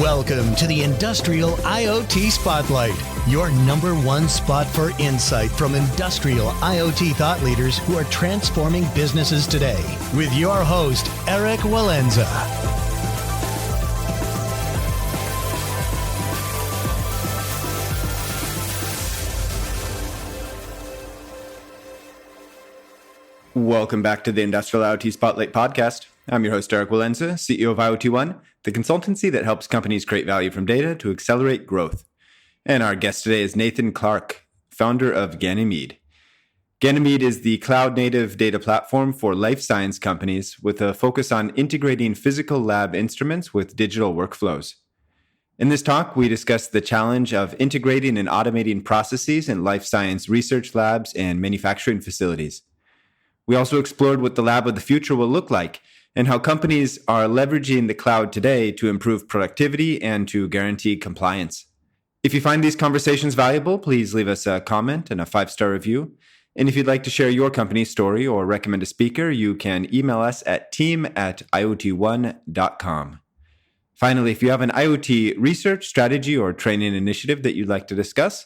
Welcome to the Industrial IoT Spotlight, your number one spot for insight from industrial IoT thought leaders who are transforming businesses today. With your host, Eric Walenza. Welcome back to the Industrial IoT Spotlight podcast. I'm your host, Eric Walenza, CEO of IoT One, the consultancy that helps companies create value from data to accelerate growth. And our guest today is Nathan Clark, founder of Ganymede. Ganymede is the cloud-native data platform for life science companies with a focus on integrating physical lab instruments with digital workflows. In this talk, we discuss the challenge of integrating and automating processes in life science research labs and manufacturing facilities. We also explored what the lab of the future will look like and how companies are leveraging the cloud today to improve productivity and to guarantee compliance. If you find these conversations valuable, please leave us a comment and a 5-star review. And if you'd like to share your company's story or recommend a speaker, you can email us at team@iot1.com. Finally, if you have an IoT research, strategy, or training initiative that you'd like to discuss,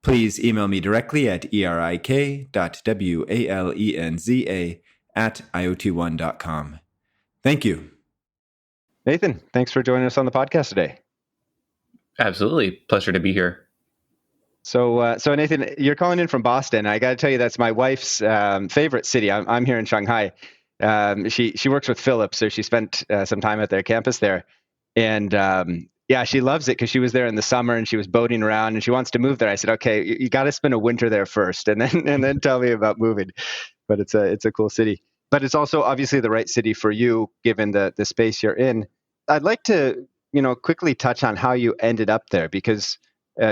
please email me directly at erik.walenza@iot1.com. Thank you. Nathan, thanks for joining us on the podcast today. Absolutely. Pleasure to be here. So Nathan, you're calling in from Boston. I got to tell you, that's my wife's favorite city. I'm here in Shanghai. She works with Philips, so she spent some time at their campus there. And yeah, she loves it because she was there in the summer and she was boating around and she wants to move there. I said, okay, you got to spend a winter there first and then tell me about moving. But it's a cool city. But it's also obviously the right city for you, given the space you're in. I'd like to, quickly touch on how you ended up there, because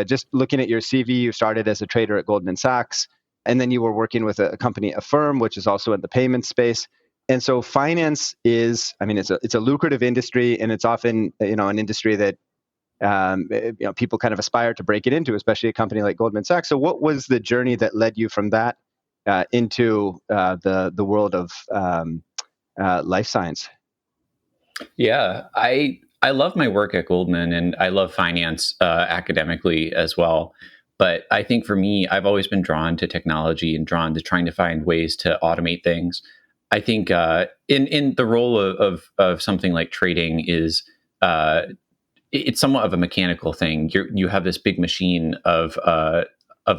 just looking at your CV, you started as a trader at Goldman Sachs, and then you were working with a company, a firm, which is also in the payment space. And so finance is, it's a lucrative industry, and it's often, an industry that people kind of aspire to break it into, especially a company like Goldman Sachs. So what was the journey that led you from that into the world of life science? Yeah, I love my work at Goldman, and I love finance academically as well. But I think for me, I've always been drawn to technology and drawn to trying to find ways to automate things. I think in the role of something like trading is it's somewhat of a mechanical thing. You have this big machine of a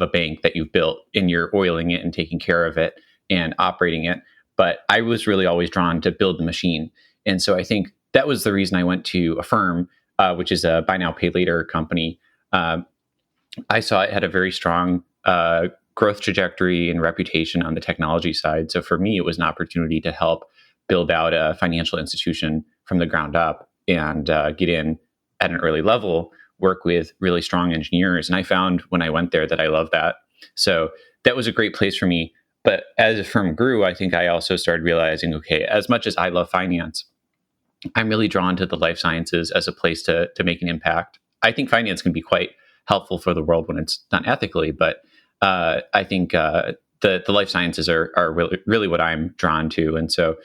bank that you've built, and you're oiling it and taking care of it and operating it. But I was really always drawn to build the machine. And so I think that was the reason I went to a firm, which is a buy now, pay later company. I saw it had a very strong growth trajectory and reputation on the technology side. So for me, it was an opportunity to help build out a financial institution from the ground up and get in at an early level, work with really strong engineers. And I found when I went there that I loved that. So that was a great place for me. But as the firm grew, I think I also started realizing, okay, as much as I love finance, I'm really drawn to the life sciences as a place to make an impact. I think finance can be quite helpful for the world when it's done ethically, but I think the life sciences are really what I'm drawn to. And so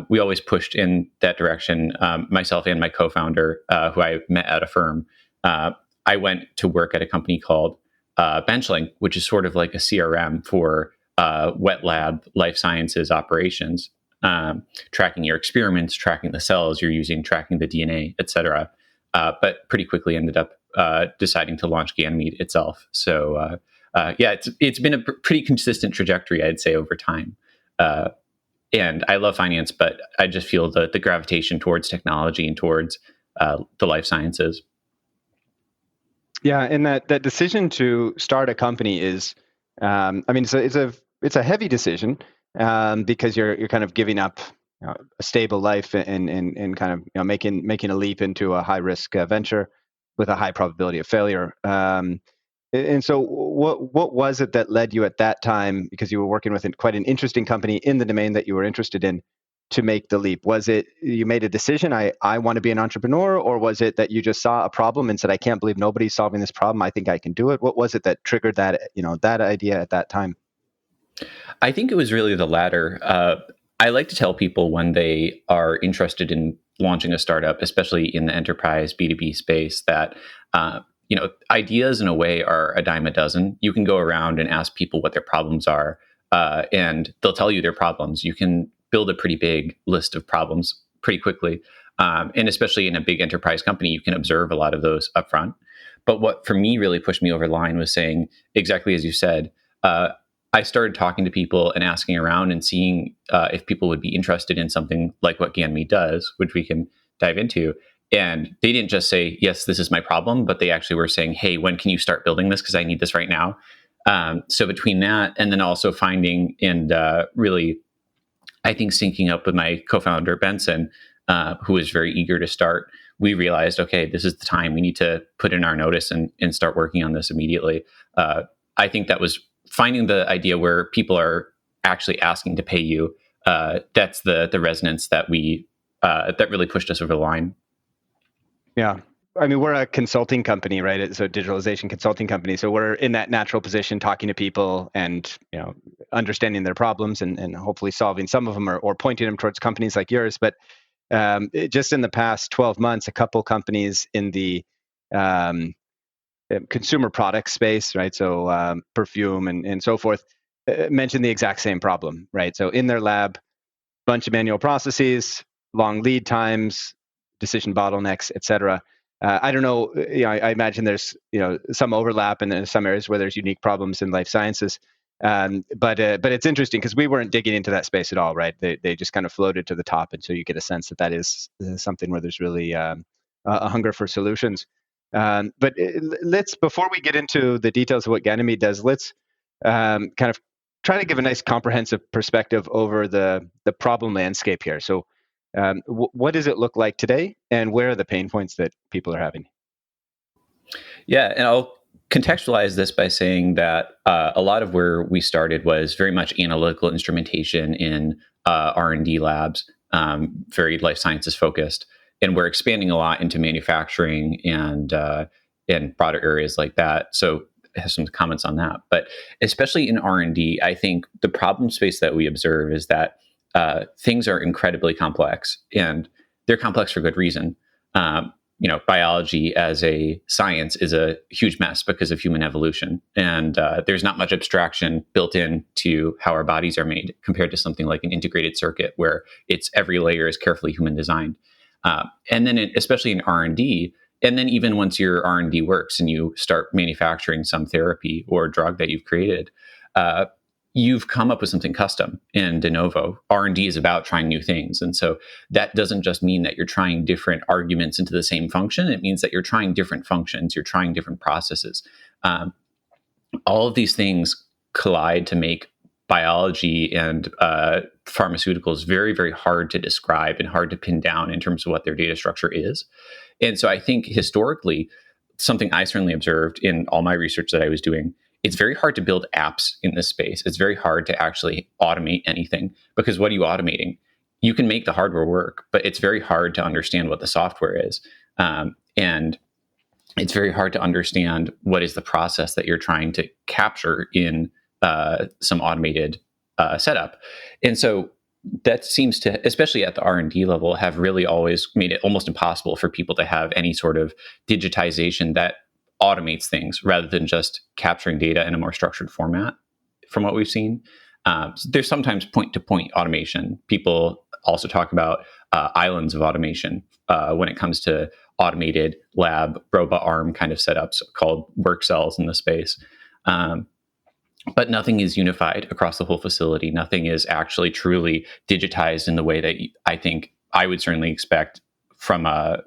we always pushed in that direction, myself and my co-founder, who I met at a firm. I went to work at a company called Benchling, which is sort of like a CRM for wet lab life sciences operations, tracking your experiments, tracking the cells you're using, tracking the DNA, et cetera. But pretty quickly ended up deciding to launch Ganymede itself. So it's been a pretty consistent trajectory, I'd say, over time. And I love finance, but I just feel the gravitation towards technology and towards the life sciences. Yeah, and that decision to start a company is, it's a heavy decision because you're kind of giving up a stable life and kind of making a leap into a high risk venture with a high probability of failure. And so what was it that led you at that time, because you were working with quite an interesting company in the domain that you were interested in, to make the leap? Was it you made a decision, I want to be an entrepreneur, or was it that you just saw a problem and said, I can't believe nobody's solving this problem, I think I can do it? What was it that triggered that, that idea at that time? I think it was really the latter. I like to tell people when they are interested in launching a startup, especially in the enterprise B2B space, that ideas in a way are a dime a dozen. You can go around and ask people what their problems are, and they'll tell you their problems. You can build a pretty big list of problems pretty quickly. And especially in a big enterprise company, you can observe a lot of those upfront. But what for me really pushed me over the line was saying, exactly as you said, I started talking to people and asking around and seeing if people would be interested in something like what Ganymede does, which we can dive into. And they didn't just say, yes, this is my problem, but they actually were saying, hey, when can you start building this? Because I need this right now. So between that and then also finding and really, I think, syncing up with my co-founder, Benson, who was very eager to start, we realized, okay, this is the time we need to put in our notice and start working on this immediately. I think that was finding the idea where people are actually asking to pay you. That's the resonance that that really pushed us over the line. Yeah. I mean, we're a consulting company, right? So digitalization consulting company. So we're in that natural position, talking to people and, understanding their problems and hopefully solving some of them or pointing them towards companies like yours. But just in the past 12 months, a couple companies in the consumer product space, right? So perfume and so forth, mentioned the exact same problem, right? So in their lab, bunch of manual processes, long lead times, decision bottlenecks, et cetera. I don't know. I imagine there's some overlap and some areas where there's unique problems in life sciences. But it's interesting because we weren't digging into that space at all, right? They just kind of floated to the top, and so you get a sense that is something where there's really a hunger for solutions. But let's, before we get into the details of what Ganymede does, let's kind of try to give a nice comprehensive perspective over the problem landscape here. So what does it look like today, and where are the pain points that people are having? Yeah, and I'll contextualize this by saying that a lot of where we started was very much analytical instrumentation in R&D labs, very life sciences focused, and we're expanding a lot into manufacturing and broader areas like that. So I have some comments on that. But especially in R&D, I think the problem space that we observe is that things are incredibly complex, and they're complex for good reason. Biology as a science is a huge mess because of human evolution. And there's not much abstraction built in to how our bodies are made compared to something like an integrated circuit where every layer is carefully human designed. And then especially in R&D, and then even once your R&D works and you start manufacturing some therapy or drug that you've created, you've come up with something custom in de novo. R&D is about trying new things. And so that doesn't just mean that you're trying different arguments into the same function. It means that you're trying different functions. You're trying different processes. All of these things collide to make biology and pharmaceuticals very, very hard to describe and hard to pin down in terms of what their data structure is. And so I think historically, something I certainly observed in all my research that I was doing, it's very hard to build apps in this space. It's very hard to actually automate anything, because what are you automating? You can make the hardware work, but it's very hard to understand what the software is. And it's very hard to understand what is the process that you're trying to capture in some automated setup. And so that seems to, especially at the R&D level, have really always made it almost impossible for people to have any sort of digitization that automates things rather than just capturing data in a more structured format from what we've seen. There's sometimes point-to-point automation. People also talk about islands of automation when it comes to automated lab robot arm kind of setups called work cells in the space. But nothing is unified across the whole facility. Nothing is actually truly digitized in the way that I think I would certainly expect from a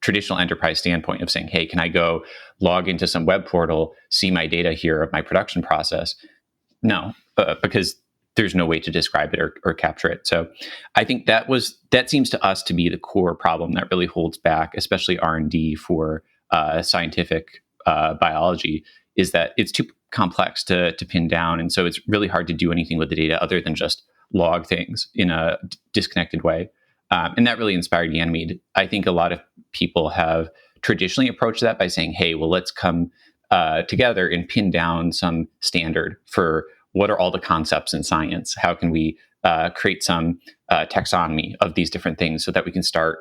traditional enterprise standpoint of saying, hey, can I go log into some web portal, see my data here of my production process? No, because there's no way to describe it or capture it. So I think that seems to us to be the core problem that really holds back, especially R&D for scientific biology, is that it's too complex to pin down. And so it's really hard to do anything with the data other than just log things in a disconnected way. And that really inspired Ganymede. I think a lot of people have traditionally approached that by saying, hey, well, let's come together and pin down some standard for what are all the concepts in science. How can we create some taxonomy of these different things so that we can start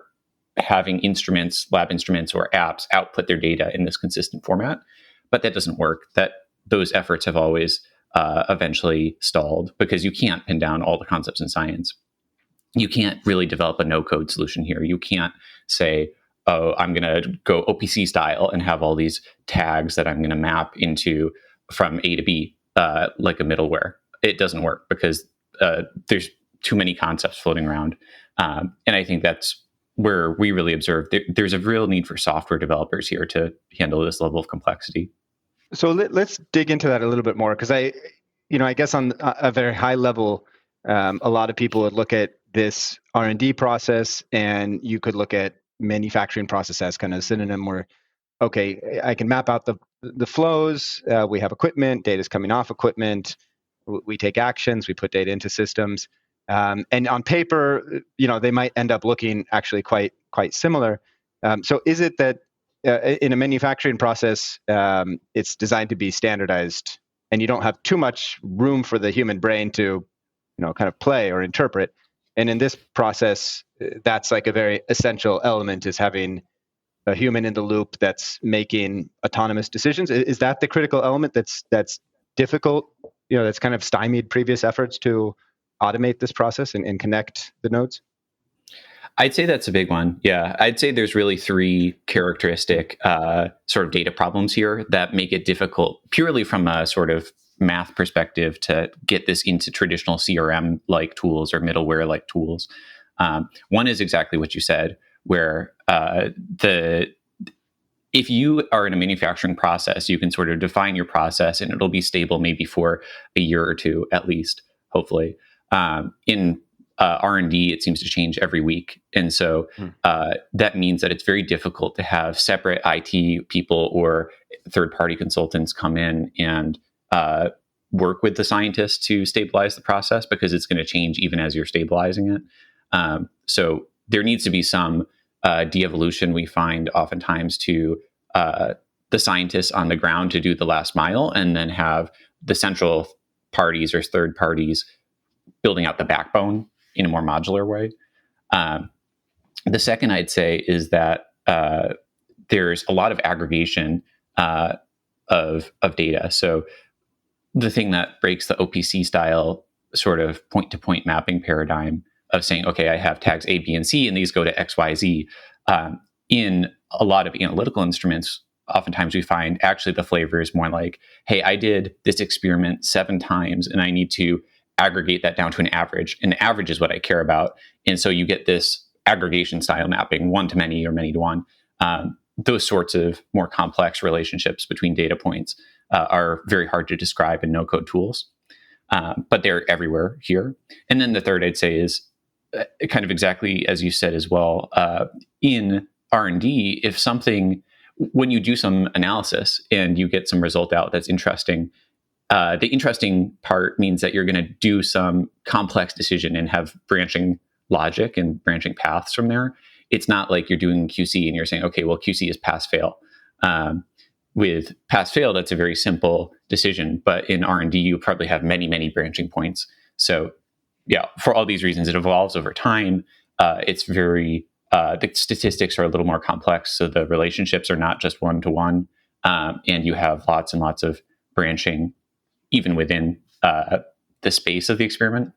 having instruments, lab instruments, or apps output their data in this consistent format. But that doesn't work. Those efforts have always eventually stalled because you can't pin down all the concepts in science. You can't really develop a no-code solution here. You can't say, oh, I'm going to go OPC style and have all these tags that I'm going to map into from A to B like a middleware. It doesn't work because there's too many concepts floating around. And I think that's where we really observe there's a real need for software developers here to handle this level of complexity. So let's dig into that a little bit more, because I guess on a very high level, a lot of people would look at this R&D process, and you could look at manufacturing process as kind of a synonym where, okay, I can map out the flows. We have equipment, data's coming off equipment. We take actions, we put data into systems. And on paper, they might end up looking actually quite similar. So is it that in a manufacturing process, it's designed to be standardized, and you don't have too much room for the human brain to, kind of play or interpret? And in this process, that's like a very essential element, is having a human in the loop that's making autonomous decisions. Is that the critical element that's difficult? That's kind of stymied previous efforts to automate this process and connect the nodes? I'd say that's a big one. Yeah, I'd say there's really three characteristic sort of data problems here that make it difficult purely from a sort of math perspective to get this into traditional CRM-like tools or middleware-like tools. One is exactly what you said, where if you are in a manufacturing process, you can sort of define your process and it'll be stable maybe for a year or two at least, hopefully. In R&D, it seems to change every week. And so that means that it's very difficult to have separate IT people or third-party consultants come in and work with the scientists to stabilize the process, because it's going to change even as you're stabilizing it. So there needs to be some de-evolution, we find oftentimes, to the scientists on the ground to do the last mile, and then have the central parties or third parties building out the backbone in a more modular way. The second I'd say is that there's a lot of aggregation of data. So the thing that breaks the OPC style sort of point-to-point mapping paradigm of saying, okay, I have tags A, B, and C, and these go to X, Y, Z. In a lot of analytical instruments, oftentimes we find actually the flavor is more like, hey, I did this experiment 7 times, and I need to aggregate that down to an average. And the average is what I care about. And so you get this aggregation style mapping, one to many or many to one. Those sorts of more complex relationships between data points are very hard to describe in no-code tools. But they're everywhere here. And then the third I'd say is kind of exactly as you said as well. In R&D, if something, when you do some analysis and you get some result out that's interesting, the interesting part means that you're going to do some complex decision and have branching logic and branching paths from there. It's not like you're doing QC and you're saying, okay, well, QC is pass-fail. With pass-fail, that's a very simple decision. But in R&D, you probably have many, many branching points. So yeah, for all these reasons, it evolves over time. It's very, the statistics are a little more complex. So the relationships are not just one-to-one. And you have lots and lots of branching even within the space of the experiment.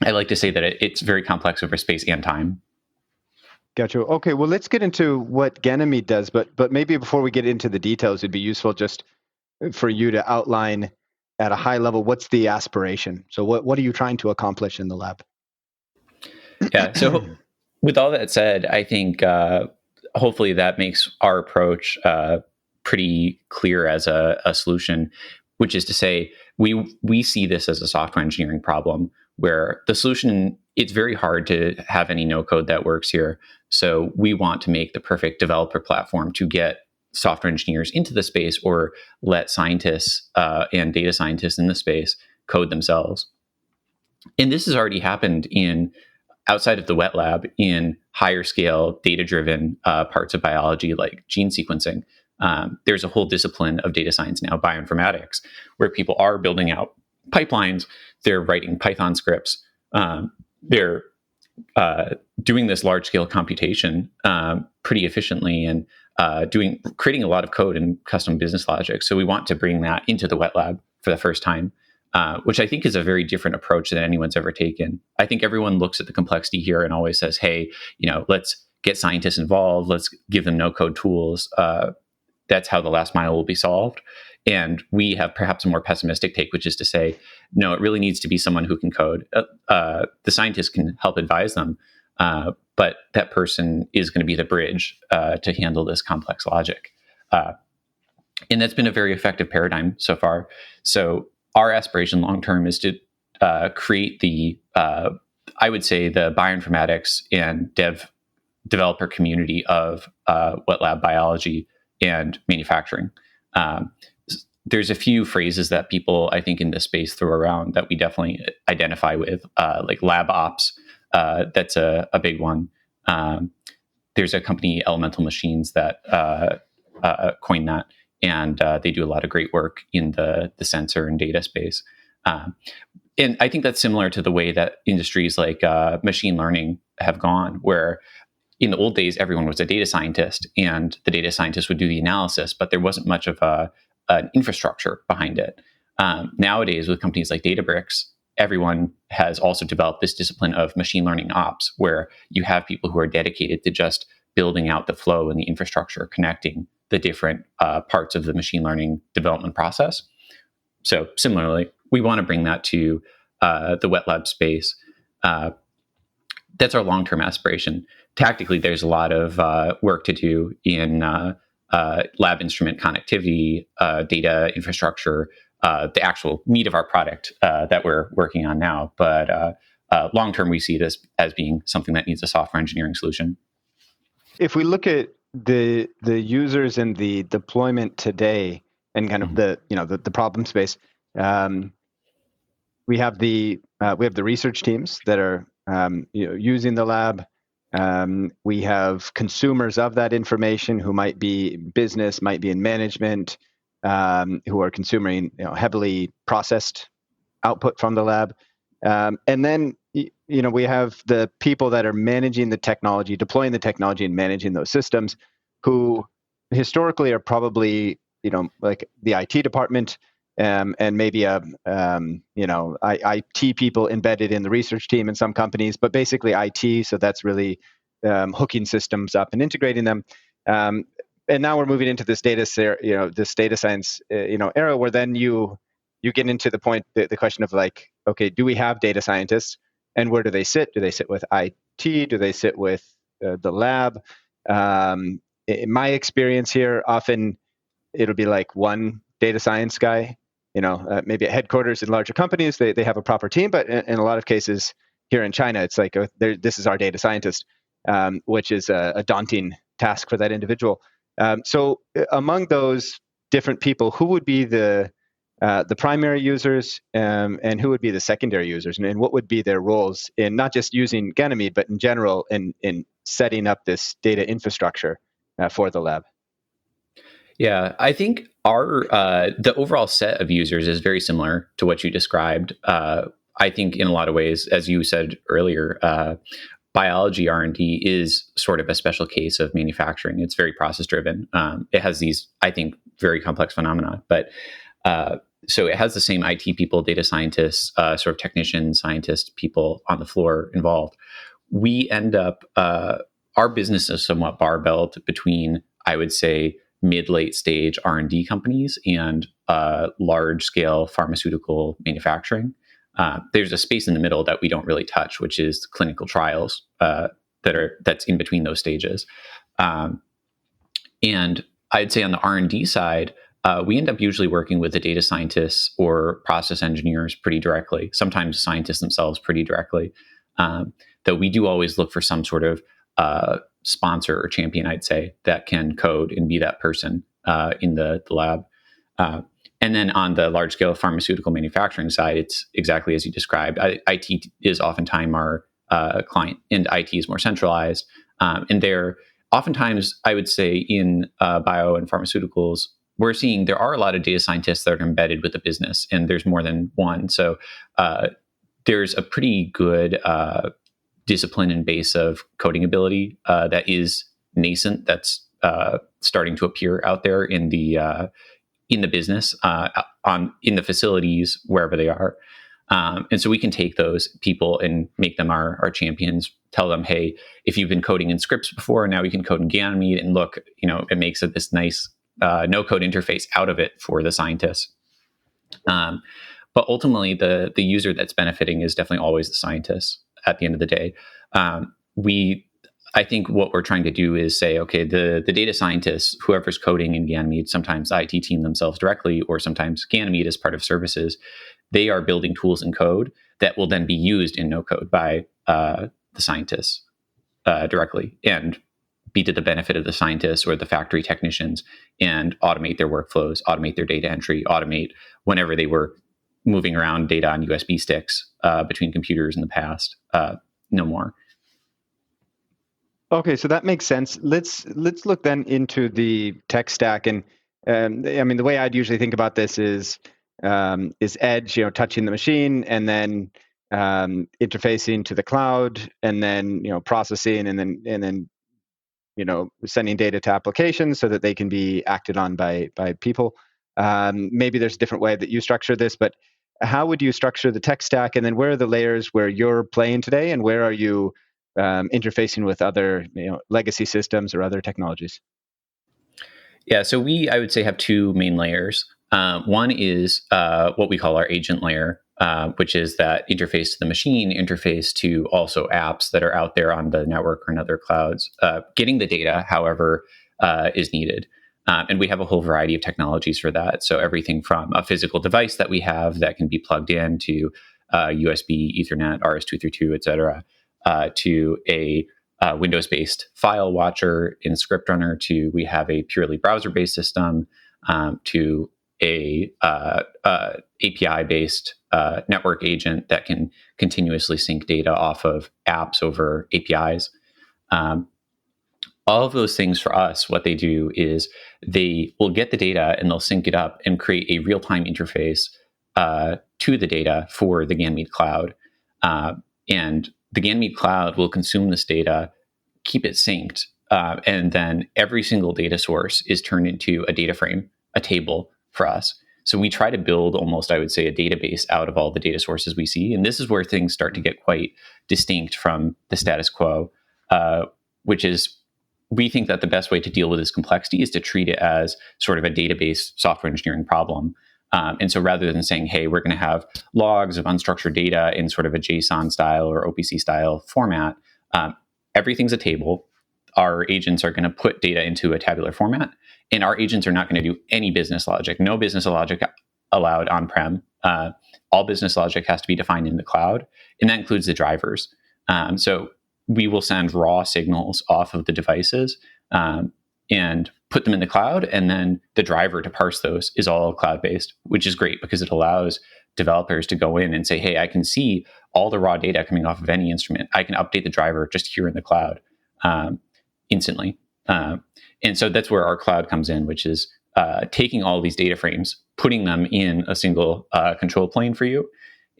I like to say that it's very complex over space and time. Gotcha. Okay, well, let's get into what Ganymede does, but maybe before we get into the details, it'd be useful just for you to outline at a high level, what's the aspiration? So what are you trying to accomplish in the lab? Yeah, so with all that said, I think hopefully that makes our approach pretty clear as a solution, which is to say we see this as a software engineering problem where the solution, it's very hard to have any no code that works here. So we want to make the perfect developer platform to get software engineers into the space or let scientists and data scientists in the space code themselves. And this has already happened outside of the wet lab in higher scale data-driven parts of biology like gene sequencing. There's a whole discipline of data science now, bioinformatics, where people are building out pipelines. They're writing Python scripts. They're doing this large scale computation pretty efficiently and creating a lot of code and custom business logic. So we want to bring that into the wet lab for the first time, which I think is a very different approach than anyone's ever taken. I think everyone looks at the complexity here and always says, hey, let's get scientists involved. Let's give them no code tools. That's how the last mile will be solved. And we have perhaps a more pessimistic take, which is to say, no, it really needs to be someone who can code. The scientist can help advise them, but that person is going to be the bridge to handle this complex logic. And that's been a very effective paradigm so far. So our aspiration long-term is to create I would say, the bioinformatics and developer community of wet lab biology and manufacturing. There's a few phrases that people, I think, in this space throw around that we definitely identify with, like lab ops. That's a big one. There's a company, Elemental Machines, that coined that, and they do a lot of great work in the sensor and data space. And I think that's similar to the way that industries like machine learning have gone, where in the old days, everyone was a data scientist, and the data scientist would do the analysis, but there wasn't much of an infrastructure behind it. Nowadays, with companies like Databricks, everyone has also developed this discipline of machine learning ops, where you have people who are dedicated to just building out the flow and the infrastructure, connecting the different parts of the machine learning development process. So similarly, we want to bring that to the wet lab space. That's our long-term aspiration. Tactically, there's a lot of work to do in lab instrument connectivity, data infrastructure, the actual meat of our product that we're working on now. But long-term, we see this as being something that needs a software engineering solution. If we look at the users and the deployment today and kind of the problem space, we have the research teams that are using the lab. We have consumers of that information who might be business, might be in management, who are consuming heavily processed output from the lab. And then we have the people that are managing the technology, deploying the technology, and managing those systems, who historically are probably like the IT department. And maybe IT people embedded in the research team in some companies, but basically IT. So that's really hooking systems up and integrating them. And now we're moving into this data science era, where then you get into the question of like, okay, do we have data scientists, and where do they sit? Do they sit with IT? Do they sit with the lab? In my experience here, often it'll be like one data science guy. Maybe at headquarters in larger companies, they have a proper team, but in a lot of cases here in China, it's like, this is our data scientist, which is a daunting task for that individual. So among those different people, who would be the primary users and who would be the secondary users, and what would be their roles in not just using Ganymede, but in general in setting up this data infrastructure for the lab? Yeah, I think the overall set of users is very similar to what you described. I think in a lot of ways, as you said earlier, biology R&D is sort of a special case of manufacturing. It's very process driven. It has these, I think, very complex phenomena, but so it has the same IT people, data scientists, sort of technicians, scientists, people on the floor involved. We end up, our business is somewhat barbelled between, I would say, mid-late stage R&D companies and large-scale pharmaceutical manufacturing. There's a space in the middle that we don't really touch, which is clinical trials that's in between those stages. And I'd say on the R&D side, we end up usually working with the data scientists or process engineers pretty directly, sometimes scientists themselves pretty directly. Though we do always look for some sort of sponsor or champion, I'd say, that can code and be that person in the lab. And then on the large scale pharmaceutical manufacturing side, it's exactly as you described. IT is oftentimes our client, and IT is more centralized. And they're oftentimes, I would say, in bio and pharmaceuticals, we're seeing there are a lot of data scientists that are embedded with the business, and there's more than one. So there's a pretty good discipline and base of coding ability that is nascent. That's starting to appear out there in the business, in the facilities, wherever they are. And so we can take those people and make them our champions, tell them, hey, if you've been coding in scripts before, now we can code in Ganymede, and look, it makes it this nice no-code interface out of it for the scientists. But ultimately, the user that's benefiting is definitely always the scientists at the end of the day. I think what we're trying to do is say, okay, the data scientists, whoever's coding in Ganymede, sometimes the IT team themselves directly, or sometimes Ganymede as part of services, they are building tools and code that will then be used in no code by the scientists directly, and be to the benefit of the scientists or the factory technicians, and automate their workflows, automate their data entry, automate whenever they were moving around data on USB sticks between computers in the past. No more. Okay, so that makes sense. Let's look then into the tech stack, and I mean, the way I'd usually think about this is edge, touching the machine, and then interfacing to the cloud, and then processing, and then sending data to applications so that they can be acted on by people. Maybe there's a different way that you structure this, but how would you structure the tech stack, and then where are the layers where you're playing today, and where are you interfacing with other legacy systems or other technologies? Yeah, so I would say, have two main layers. One is what we call our agent layer, which is that interface to the machine, interface to also apps that are out there on the network or in other clouds, getting the data however is needed. And we have a whole variety of technologies for that. So everything from a physical device that we have that can be plugged in to USB, Ethernet, RS-232, et cetera, to a Windows-based file watcher in Script Runner, to we have a purely browser-based system, to a API-based network agent that can continuously sync data off of apps over APIs. All of those things for us, what they do is they will get the data and they'll sync it up and create a real-time interface to the data for the Ganymede cloud. And the Ganymede cloud will consume this data, keep it synced, and then every single data source is turned into a data frame, a table for us. So we try to build almost, I would say, a database out of all the data sources we see. And this is where things start to get quite distinct from the status quo, which is, we think that the best way to deal with this complexity is to treat it as sort of a database software engineering problem. And so rather than saying, hey, we're going to have logs of unstructured data in sort of a JSON style or OPC style format, everything's a table. Our agents are going to put data into a tabular format, and our agents are not going to do any business logic. No business logic allowed on-prem. All business logic has to be defined in the cloud, and that includes the drivers. So we will send raw signals off of the devices and put them in the cloud, and then the driver to parse those is all cloud-based, which is great because it allows developers to go in and say, hey, I can see all the raw data coming off of any instrument. I can update the driver just here in the cloud instantly. And so that's where our cloud comes in, which is taking all these data frames, putting them in a single control plane for you,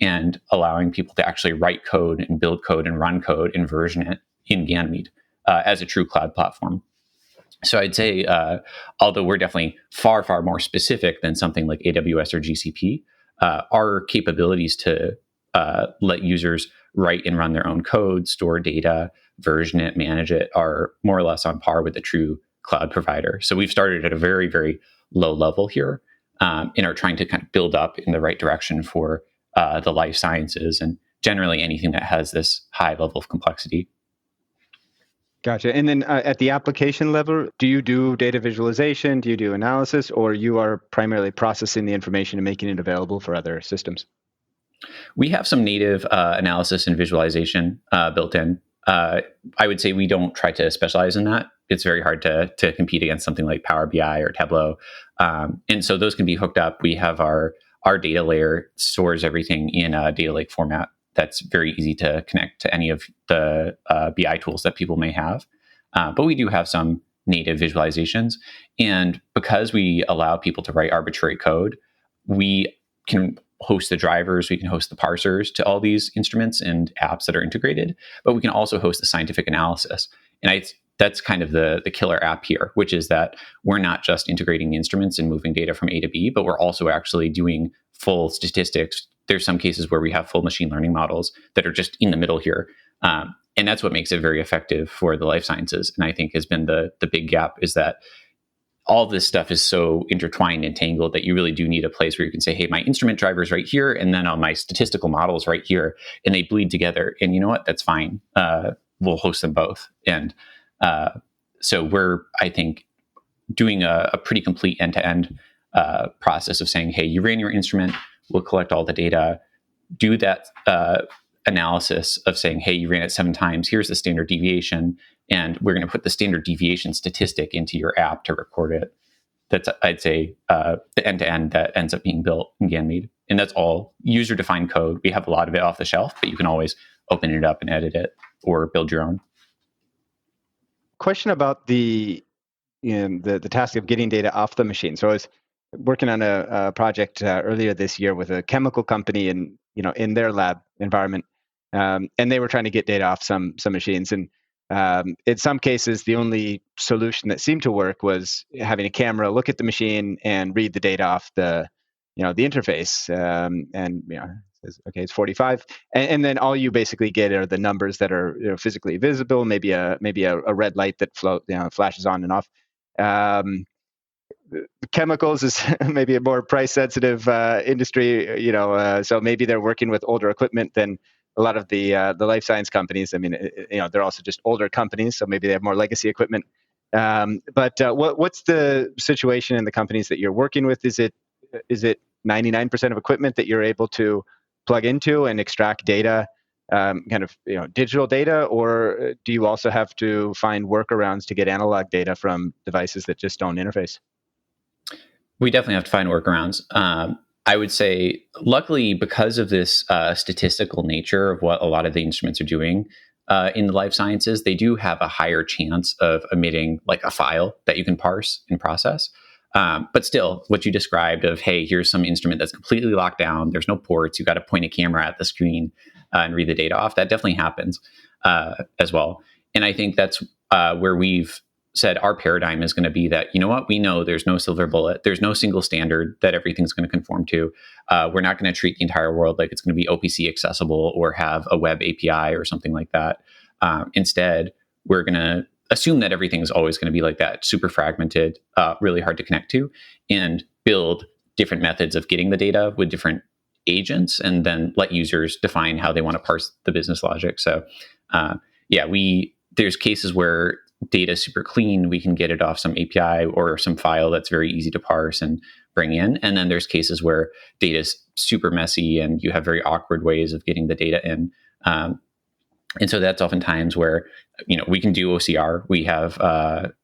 and allowing people to actually write code and build code and run code and version it in Ganymede as a true cloud platform. So I'd say, although we're definitely far, far more specific than something like AWS or GCP, our capabilities to let users write and run their own code, store data, version it, manage it, are more or less on par with a true cloud provider. So we've started at a very, very low level here and are trying to kind of build up in the right direction for the life sciences and generally anything that has this high level of complexity. Gotcha. And then at the application level, do you do data visualization? Do you do analysis? Or you are primarily processing the information and making it available for other systems? We have some native analysis and visualization built in. I would say we don't try to specialize in that. It's very hard to compete against something like Power BI or Tableau. And so those can be hooked up. We have our data layer stores everything in a data lake format that's very easy to connect to any of the BI tools that people may have. But we do have some native visualizations. And because we allow people to write arbitrary code, we can host the drivers, we can host the parsers to all these instruments and apps that are integrated, but we can also host the scientific analysis. And that's kind of the killer app here, which is that we're not just integrating the instruments and moving data from A to B, but we're also actually doing full statistics. There's some cases where we have full machine learning models that are just in the middle here. And that's what makes it very effective for the life sciences. And I think has been the big gap, is that all this stuff is so intertwined and tangled that you really do need a place where you can say, hey, my instrument driver is right here, and then on my statistical models right here, and they bleed together. And you know what? That's fine. We'll host them both. And so we're, I think, doing a pretty complete end-to-end process of saying, hey, you ran your instrument, we'll collect all the data, do that analysis of saying, hey, you ran it 7 times, here's the standard deviation, and we're going to put the standard deviation statistic into your app to record it. That's, I'd say, the end-to-end that ends up being built in Ganymede. And that's all user-defined code. We have a lot of it off the shelf, but you can always open it up and edit it or build your own. Question about the task of getting data off the machine. So I was working on a project earlier this year with a chemical company in their lab environment, and they were trying to get data off some machines. And in some cases, the only solution that seemed to work was having a camera look at the machine and read the data off the interface. And says, okay, it's 45, and then all you basically get are the numbers that are physically visible. Maybe a red light that flashes on and off. Chemicals is maybe a more price sensitive industry, so maybe they're working with older equipment than a lot of the life science companies. I mean, they're also just older companies, so maybe they have more legacy equipment. But what's the situation in the companies that you're working with? Is it 99% of equipment that you're able to plug into and extract data, digital data, or do you also have to find workarounds to get analog data from devices that just don't interface? We definitely have to find workarounds. I would say, luckily, because of this statistical nature of what a lot of the instruments are doing in the life sciences, they do have a higher chance of emitting like a file that you can parse and process. But still, what you described of, hey, here's some instrument that's completely locked down, there's no ports, you got to point a camera at the screen and read the data off, that definitely happens as well. And I think that's where we've said our paradigm is going to be that, we know there's no silver bullet. There's no single standard that everything's going to conform to. We're not going to treat the entire world like it's going to be OPC accessible or have a web API or something like that. Instead, we're going to assume that everything is always going to be like that, super fragmented, really hard to connect to, and build different methods of getting the data with different agents, and then let users define how they want to parse the business logic. So there's cases where data is super clean, we can get it off some API or some file that's very easy to parse and bring in. And then there's cases where data is super messy and you have very awkward ways of getting the data in. And so that's oftentimes where, we can do OCR. We have a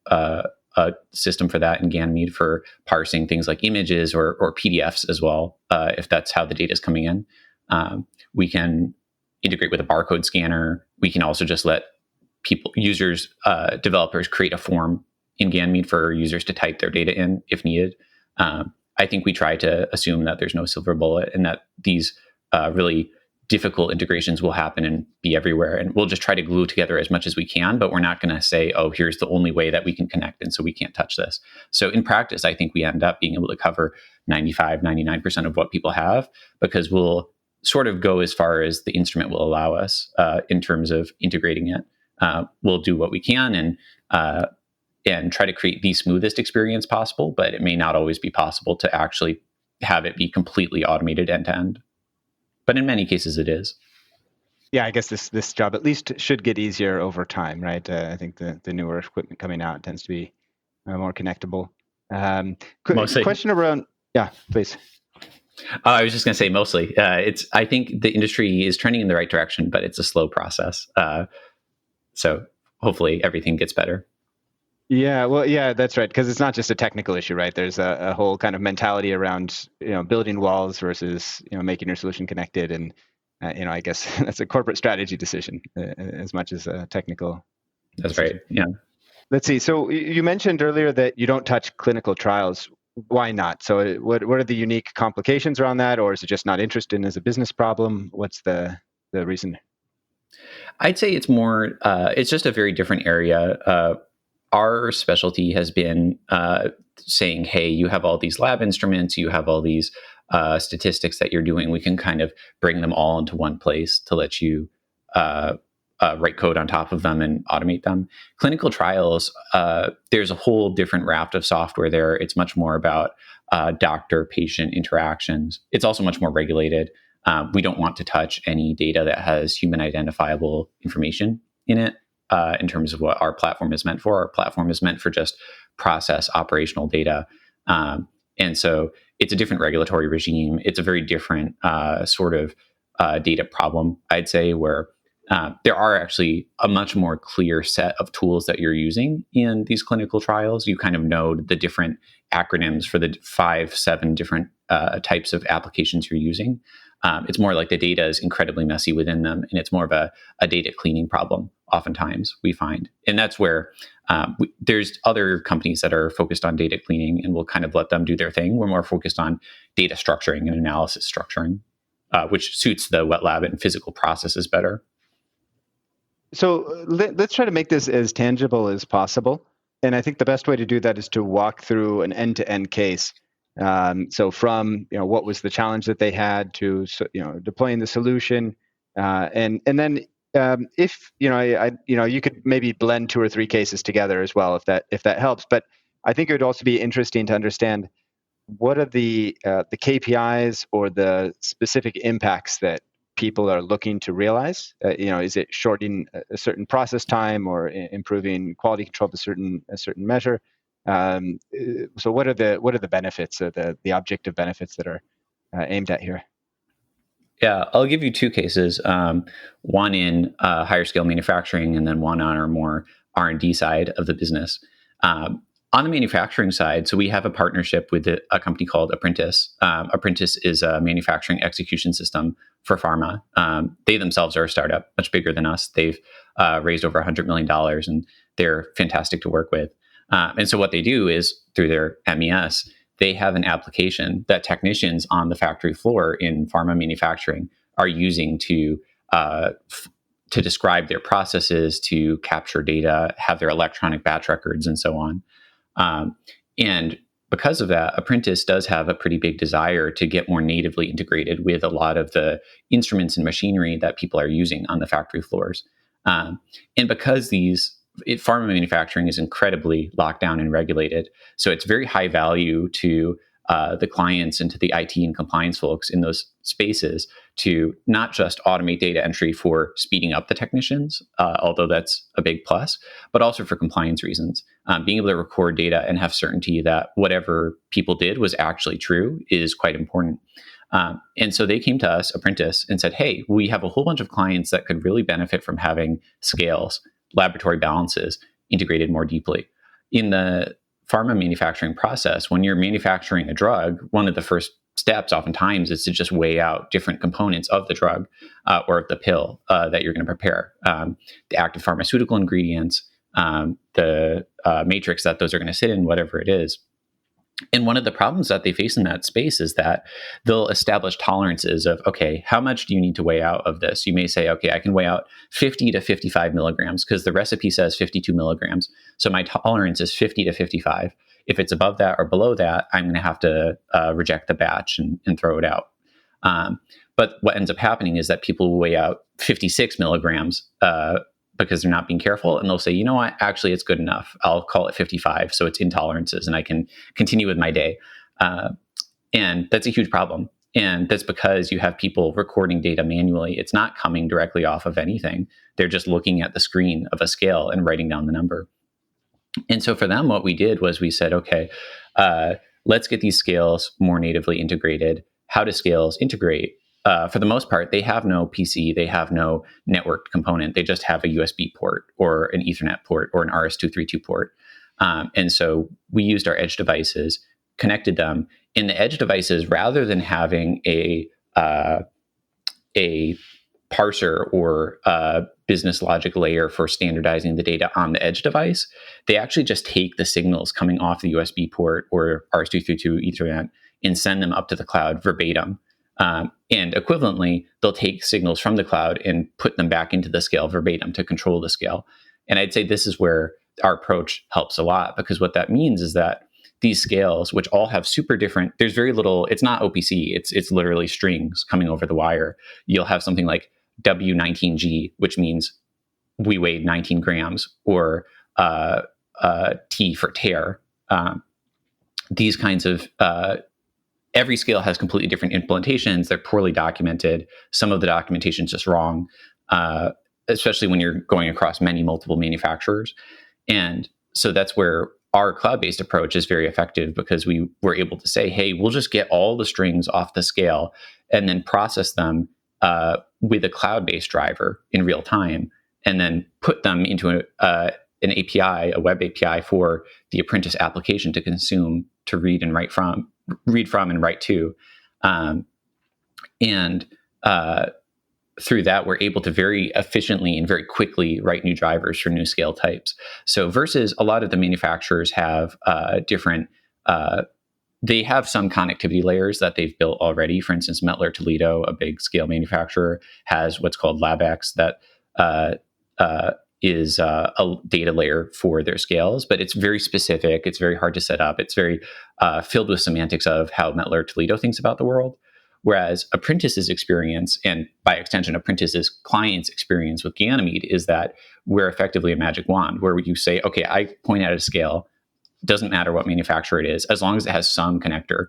system for that in Ganymede for parsing things like images or PDFs as well, if that's how the data is coming in. We can integrate with a barcode scanner. We can also just let developers create a form in Ganymede for users to type their data in if needed. I think we try to assume that there's no silver bullet and that these really difficult integrations will happen and be everywhere. And we'll just try to glue together as much as we can, but we're not going to say, oh, here's the only way that we can connect, and so we can't touch this. So in practice, I think we end up being able to cover 95, 99% of what people have, because we'll sort of go as far as the instrument will allow us in terms of integrating it. We'll do what we can and try to create the smoothest experience possible, but it may not always be possible to actually have it be completely automated end to end. But in many cases, it is. Yeah, I guess this job at least should get easier over time, right? I think the newer equipment coming out tends to be more connectable. Question around, yeah, please. I was just going to say mostly. I think the industry is trending in the right direction, but it's a slow process. So hopefully everything gets better. Yeah, well, yeah, that's right. Because it's not just a technical issue, right? There's a whole kind of mentality around, building walls versus, making your solution connected. And, I guess that's a corporate strategy decision as much as a technical. That's decision. Right. Yeah. Let's see. So you mentioned earlier that you don't touch clinical trials. Why not? So what are the unique complications around that, or is it just not interested in as a business problem? What's the reason? I'd say it's more, it's just a very different area. Our specialty has been saying, hey, you have all these lab instruments, you have all these statistics that you're doing. We can kind of bring them all into one place to let you write code on top of them and automate them. Clinical trials, there's a whole different raft of software there. It's much more about doctor-patient interactions. It's also much more regulated. We don't want to touch any data that has human identifiable information in it. In terms of what our platform is meant for. Our platform is meant for just process operational data. And so it's a different regulatory regime. It's a very different sort of data problem, I'd say, where there are actually a much more clear set of tools that you're using in these clinical trials. You kind of know the different acronyms for the 5-7 different types of applications you're using. It's more like the data is incredibly messy within them, and it's more of a data cleaning problem, oftentimes, we find. And that's where there's other companies that are focused on data cleaning, and we'll kind of let them do their thing. We're more focused on data structuring and analysis structuring, which suits the wet lab and physical processes better. So let's try to make this as tangible as possible. And I think the best way to do that is to walk through an end-to-end case. So from what was the challenge that they had to deploying the solution, and then if you could maybe blend 2 or 3 cases together as well if that helps. But I think it would also be interesting to understand what are the KPIs or the specific impacts that people are looking to realize. Is it shortening a certain process time or improving quality control to a certain measure? So what are the benefits, the objective benefits that are aimed at here? Yeah, I'll give you 2 cases. One in higher scale manufacturing, and then one on our more R&D side of the business. On the manufacturing side, so we have a partnership with a company called Apprentice. Apprentice is a manufacturing execution system for pharma. They themselves are a startup, much bigger than us. They've raised over $100 million, and they're fantastic to work with. And so what they do is, through their MES, they have an application that technicians on the factory floor in pharma manufacturing are using to describe their processes, to capture data, have their electronic batch records, and so on. And because of that, Apprentice does have a pretty big desire to get more natively integrated with a lot of the instruments and machinery that people are using on the factory floors. And because pharma manufacturing is incredibly locked down and regulated, so it's very high value to the clients and to the IT and compliance folks in those spaces to not just automate data entry for speeding up the technicians, although that's a big plus, but also for compliance reasons. Being able to record data and have certainty that whatever people did was actually true is quite important. And so they came to us, Apprentice, and said, hey, we have a whole bunch of clients that could really benefit from having scales, laboratory balances integrated more deeply. In the pharma manufacturing process, when you're manufacturing a drug, one of the first steps oftentimes is to just weigh out different components of the drug or of the pill that you're going to prepare. The active pharmaceutical ingredients, the matrix that those are going to sit in, whatever it is. And one of the problems that they face in that space is that they'll establish tolerances of, okay, how much do you need to weigh out of this? You may say, okay, I can weigh out 50 to 55 milligrams because the recipe says 52 milligrams. So my tolerance is 50 to 55. If it's above that or below that, I'm going to have to reject the batch and throw it out. But what ends up happening is that people will weigh out 56 milligrams because they're not being careful, and they'll say, you know what, actually it's good enough. I'll call it 55, so it's intolerances, and I can continue with my day. And that's a huge problem. And that's because you have people recording data manually. It's not coming directly off of anything. They're just looking at the screen of a scale and writing down the number. And so for them, what we did was we said, okay, let's get these scales more natively integrated. How do scales integrate? For the most part, they have no PC, they have no networked component. They just have a USB port or an Ethernet port or an RS-232 port. And so we used our edge devices, connected them. In the edge devices, rather than having a parser or business logic layer for standardizing the data on the edge device. They actually just take the signals coming off the USB port or RS-232 Ethernet and send them up to the cloud verbatim. And equivalently, they'll take signals from the cloud and put them back into the scale verbatim to control the scale. And I'd say this is where our approach helps a lot, because what that means is that these scales, which all have super different, there's very little, it's not OPC, it's literally strings coming over the wire. You'll have something like W19G, which means we weighed 19 grams, or T for tear. These kinds of, every scale has completely different implementations. They're poorly documented. Some of the documentation is just wrong, especially when you're going across multiple manufacturers. And so that's where our cloud-based approach is very effective, because we were able to say, hey, we'll just get all the strings off the scale and then process them with a cloud-based driver in real time, and then put them into an API, a web API for the Apprentice application to consume, to read and write from and write to. Through that, we're able to very efficiently and very quickly write new drivers for new scale types. So versus a lot of the manufacturers have different, they have some connectivity layers that they've built already. For instance, Mettler Toledo, a big scale manufacturer, has what's called LabX that is a data layer for their scales, but it's very specific. It's very hard to set up. It's very filled with semantics of how Mettler Toledo thinks about the world. Whereas Apprentice's experience, and by extension, Apprentice's client's experience with Ganymede, is that we're effectively a magic wand where you say, okay, I point at a scale, doesn't matter what manufacturer it is, as long as it has some connector.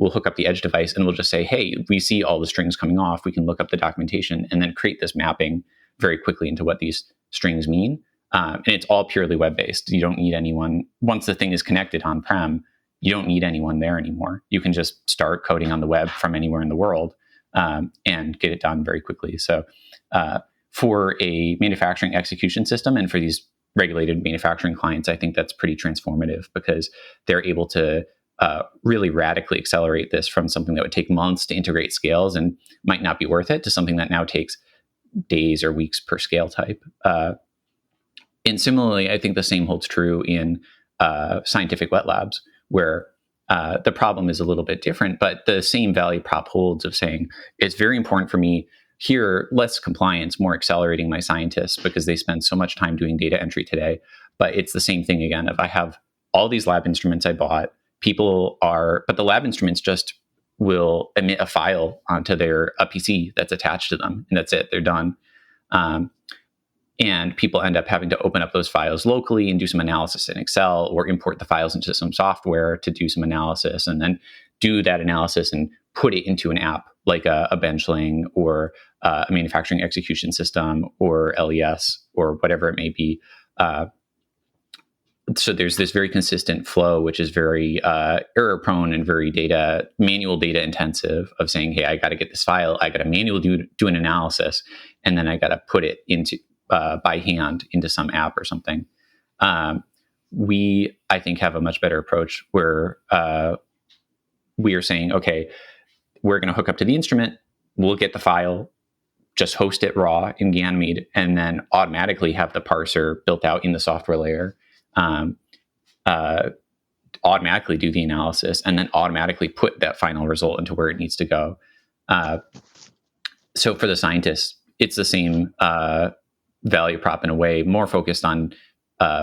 We'll hook up the edge device and we'll just say, hey, we see all the strings coming off. We can look up the documentation and then create this mapping very quickly into what these strings mean. And it's all purely web-based. You don't need anyone. Once the thing is connected on-prem, you don't need anyone there anymore. You can just start coding on the web from anywhere in the world and get it done very quickly. So for a manufacturing execution system and for these regulated manufacturing clients, I think that's pretty transformative, because they're able to really radically accelerate this from something that would take months to integrate scales and might not be worth it, to something that now takes days or weeks per scale type. And similarly, I think the same holds true in scientific wet labs, where the problem is a little bit different, but the same value prop holds of saying, it's very important for me here, less compliance, more accelerating my scientists, because they spend so much time doing data entry today. But it's the same thing again. If I have all these lab instruments I bought, but the lab instruments just will emit a file onto a PC that's attached to them, and that's it, they're done. And people end up having to open up those files locally and do some analysis in Excel, or import the files into some software to do some analysis, and then do that analysis and put it into an app like a Benchling or a manufacturing execution system or LES or whatever it may be. So there's this very consistent flow, which is very error prone and very manual data intensive, of saying, hey, I got to get this file, I got to manually do an analysis, and then I got to put it into by hand into some app or something. We, I think, have a much better approach where we are saying, okay, we're going to hook up to the instrument, we'll get the file, just host it raw in Ganymede, and then automatically have the parser built out in the software layer, automatically do the analysis, and then automatically put that final result into where it needs to go. So for the scientists, it's the same value prop in a way, more focused on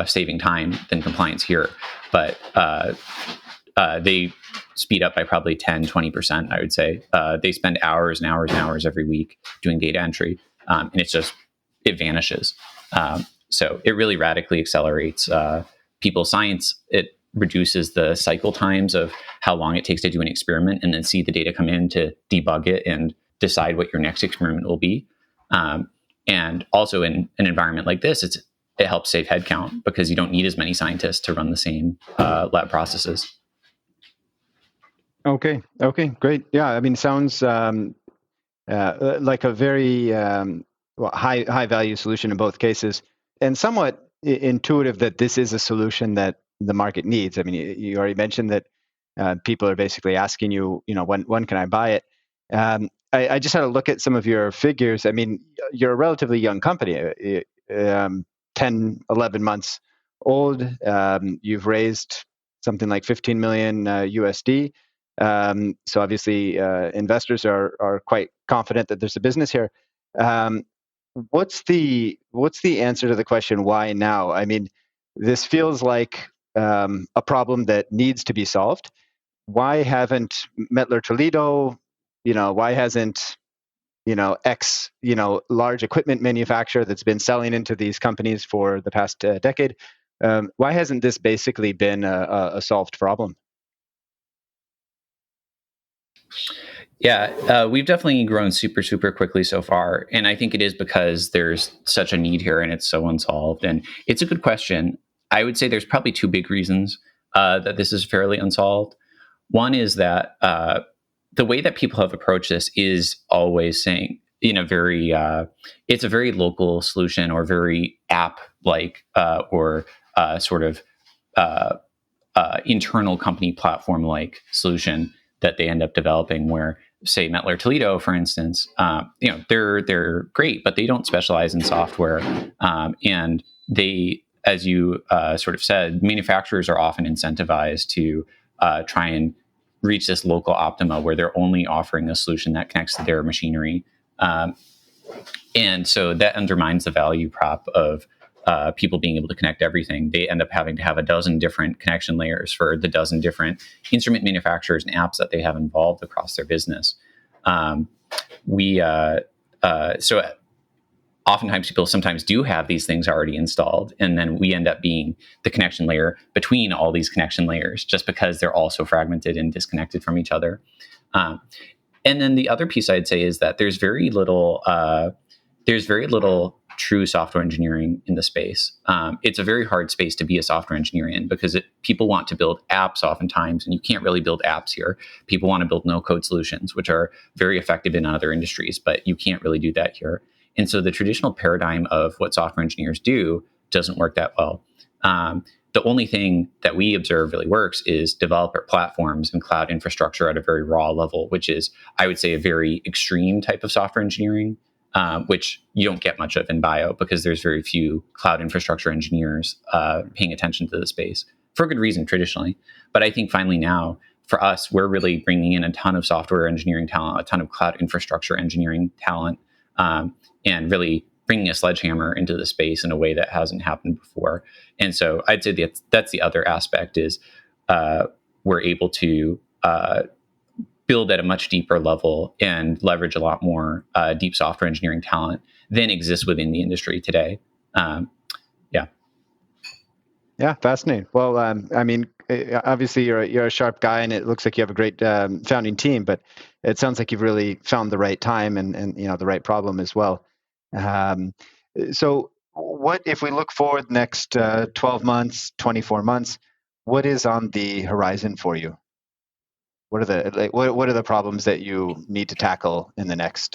saving time than compliance here. But they speed up by probably 10, 20%, I would say. They spend hours and hours and hours every week doing data entry, and it vanishes. So it really radically accelerates people's science. It reduces the cycle times of how long it takes to do an experiment and then see the data come in to debug it and decide what your next experiment will be. And also in an environment like this, it helps save headcount, because you don't need as many scientists to run the same lab processes. Okay, great. Yeah, I mean, sounds like a very high value solution in both cases, and somewhat intuitive that this is a solution that the market needs. I mean, you already mentioned that people are basically asking you, when can I buy it? I just had a look at some of your figures. I mean, you're a relatively young company, 10, 11 months old. You've raised something like 15 million USD. So obviously, investors are quite confident that there's a business here. What's the answer to the question, why now? I mean, this feels like a problem that needs to be solved. Why haven't Mettler Toledo, why hasn't, X, large equipment manufacturer that's been selling into these companies for the past decade, why hasn't this basically been a solved problem? Yeah, we've definitely grown super, super quickly so far. And I think it is because there's such a need here and it's so unsolved. And it's a good question. I would say there's probably two big reasons that this is fairly unsolved. One is that the way that people have approached this is always saying, it's a very local solution or very app-like or sort of internal company platform-like solution that they end up developing, where, say, Mettler Toledo, for instance, they're great, but they don't specialize in software, and they, as you sort of said, manufacturers are often incentivized to try and reach this local optima where they're only offering a solution that connects to their machinery, and so that undermines the value prop of people being able to connect everything. They end up having to have a dozen different connection layers for the dozen different instrument manufacturers and apps that they have involved across their business. So oftentimes people sometimes do have these things already installed, and then we end up being the connection layer between all these connection layers, just because they're all so fragmented and disconnected from each other. And then the other piece I'd say is that there's very little true software engineering in the space. It's a very hard space to be a software engineer in, because people want to build apps oftentimes, and you can't really build apps here. People want to build no-code solutions, which are very effective in other industries, but you can't really do that here. And so the traditional paradigm of what software engineers do doesn't work that well. The only thing that we observe really works is developer platforms and cloud infrastructure at a very raw level, which is, I would say, a very extreme type of software engineering, which you don't get much of in bio, because there's very few cloud infrastructure engineers paying attention to the space, for good reason traditionally. But I think finally now, for us, we're really bringing in a ton of software engineering talent, a ton of cloud infrastructure engineering talent, and really bringing a sledgehammer into the space in a way that hasn't happened before. And so I'd say that's the other aspect, is we're able to build at a much deeper level and leverage a lot more deep software engineering talent than exists within the industry today. Yeah, fascinating. Well, I mean, obviously you're a sharp guy, and it looks like you have a great founding team. But it sounds like you've really found the right time and the right problem as well. So, what if we look forward the next 12 months, 24 months? What is on the horizon for you? What are the problems that you need to tackle in the next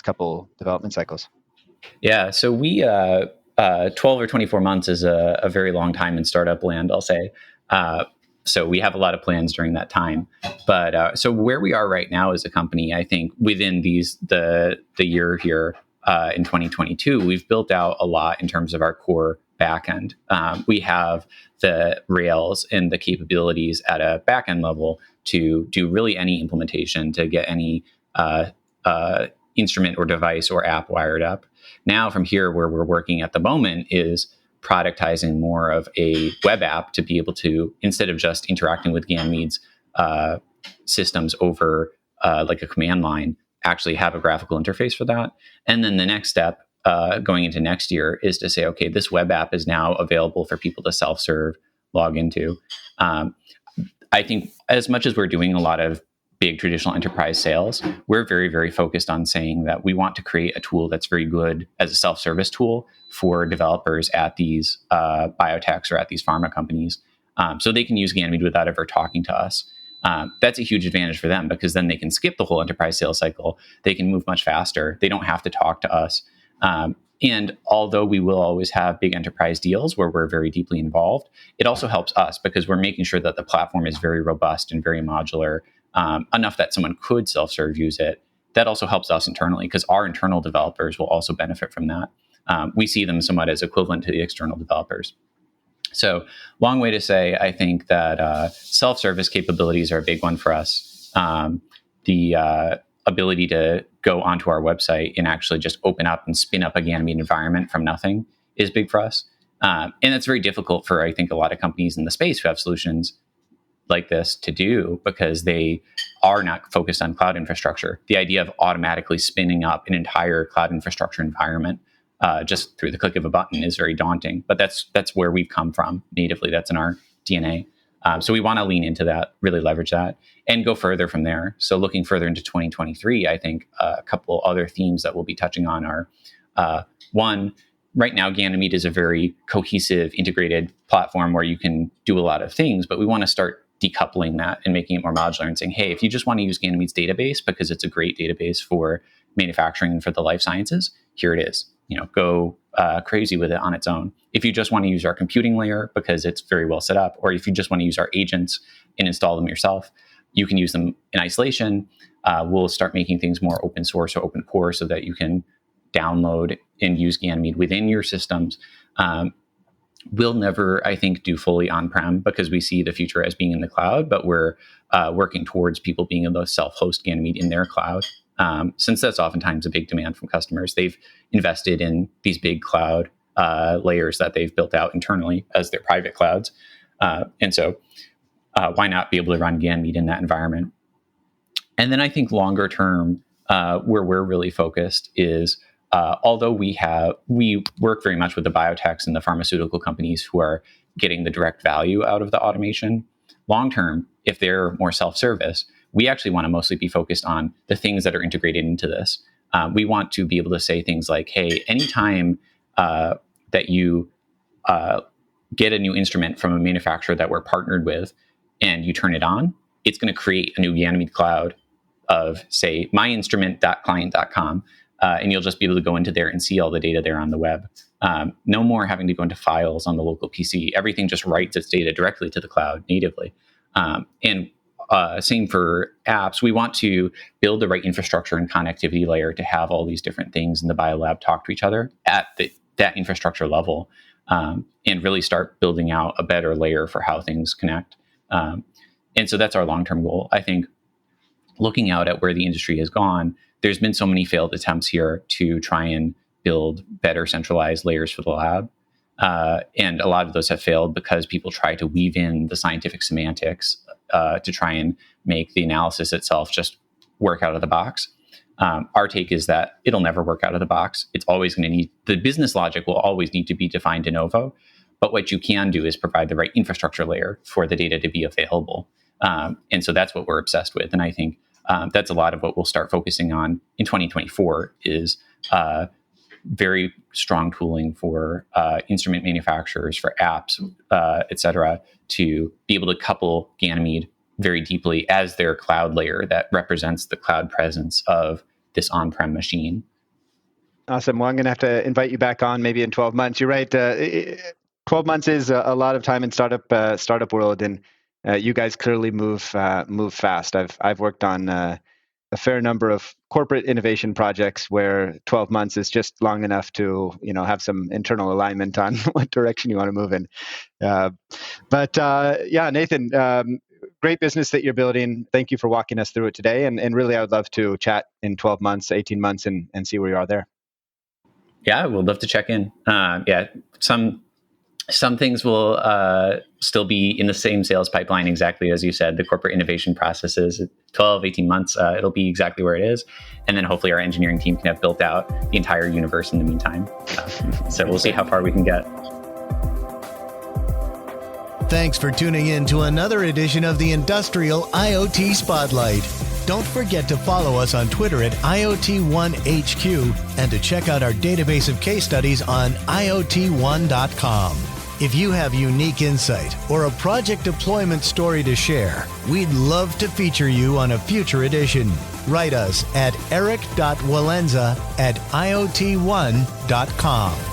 couple development cycles? Yeah, so we 12 or 24 months is a very long time in startup land, I'll say. So we have a lot of plans during that time. But so where we are right now as a company, I think within the year here in 2022, we've built out a lot in terms of our core backend. We have the Rails and the capabilities at a backend level to do really any implementation, to get any instrument or device or app wired up. Now, from here, where we're working at the moment is productizing more of a web app to be able to, instead of just interacting with Ganymede's systems over like a command line, actually have a graphical interface for that. And then the next step going into next year is to say, okay, this web app is now available for people to self-serve, log into. I think as much as we're doing a lot of big traditional enterprise sales, we're very, very focused on saying that we want to create a tool that's very good as a self-service tool for developers at these biotechs or at these pharma companies, so they can use Ganymede without ever talking to us. That's a huge advantage for them, because then they can skip the whole enterprise sales cycle. They can move much faster. They don't have to talk to us. And although we will always have big enterprise deals where we're very deeply involved, it also helps us because we're making sure that the platform is very robust and very modular, enough that someone could self-serve use it, that also helps us internally because our internal developers will also benefit from that. We see them somewhat as equivalent to the external developers. So long way to say, I think that self-service capabilities are a big one for us. The ability to go onto our website and actually just open up and spin up a Ganymede environment from nothing is big for us. And it's very difficult for, I think, a lot of companies in the space who have solutions like this to do because they are not focused on cloud infrastructure. The idea of automatically spinning up an entire cloud infrastructure environment just through the click of a button is very daunting. But that's where we've come from natively. That's in our DNA. So we want to lean into that, really leverage that, and go further from there. So looking further into 2023, I think a couple other themes that we'll be touching on are one, right now, Ganymede is a very cohesive, integrated platform where you can do a lot of things, but we want to start decoupling that and making it more modular and saying, hey, if you just want to use Ganymede's database because it's a great database for manufacturing and for the life sciences, here it is. Go crazy with it on its own. If you just want to use our computing layer because it's very well set up, or if you just want to use our agents and install them yourself, you can use them in isolation. We'll start making things more open source or open core so that you can download and use Ganymede within your systems. We'll never, I think, do fully on-prem because we see the future as being in the cloud, but we're working towards people being able to self-host Ganymede in their cloud. Since that's oftentimes a big demand from customers, they've invested in these big cloud layers that they've built out internally as their private clouds. And so why not be able to run Ganymede in that environment? And then I think longer term, where we're really focused is, although we work very much with the biotechs and the pharmaceutical companies who are getting the direct value out of the automation, long term, if they're more self-service, we actually want to mostly be focused on the things that are integrated into this. We want to be able to say things like, hey, anytime that you get a new instrument from a manufacturer that we're partnered with and you turn it on, it's going to create a new Ganymede cloud of, say, myinstrument.client.com. And you'll just be able to go into there and see all the data there on the web. No more having to go into files on the local PC. Everything just writes its data directly to the cloud natively. And same for apps. We want to build the right infrastructure and connectivity layer to have all these different things in the biolab talk to each other at that infrastructure level, and really start building out a better layer for how things connect. And so that's our long-term goal. I think looking out at where the industry has gone, there's been so many failed attempts here to try and build better centralized layers for the lab. And a lot of those have failed because people try to weave in the scientific semantics to try and make the analysis itself just work out of the box. Our take is that it'll never work out of the box. It's always going to need, the business logic will always need to be defined de novo. But what you can do is provide the right infrastructure layer for the data to be available. And so that's what we're obsessed with. And I think that's a lot of what we'll start focusing on in 2024 is very strong tooling for instrument manufacturers, for apps, et cetera, to be able to couple Ganymede very deeply as their cloud layer that represents the cloud presence of this on-prem machine. Awesome. Well, I'm going to have to invite you back on maybe in 12 months. You're right. 12 months is a lot of time in startup world, and you guys clearly move fast. I've worked on a fair number of corporate innovation projects where 12 months is just long enough to have some internal alignment on what direction you want to move in. But Nathan, great business that you're building. Thank you for walking us through it today. And really, I would love to chat in 12 months, 18 months, and see where you are there. Yeah, we'd love to check in. Some things will still be in the same sales pipeline, exactly as you said. The corporate innovation processes, 12, 18 months, it'll be exactly where it is. And then hopefully our engineering team can have built out the entire universe in the meantime. So we'll see how far we can get. Thanks for tuning in to another edition of the Industrial IoT Spotlight. Don't forget to follow us on Twitter at IoT1HQ and to check out our database of case studies on IoT1.com. If you have unique insight or a project deployment story to share, we'd love to feature you on a future edition. Write us at eric.walenza@iot1.com.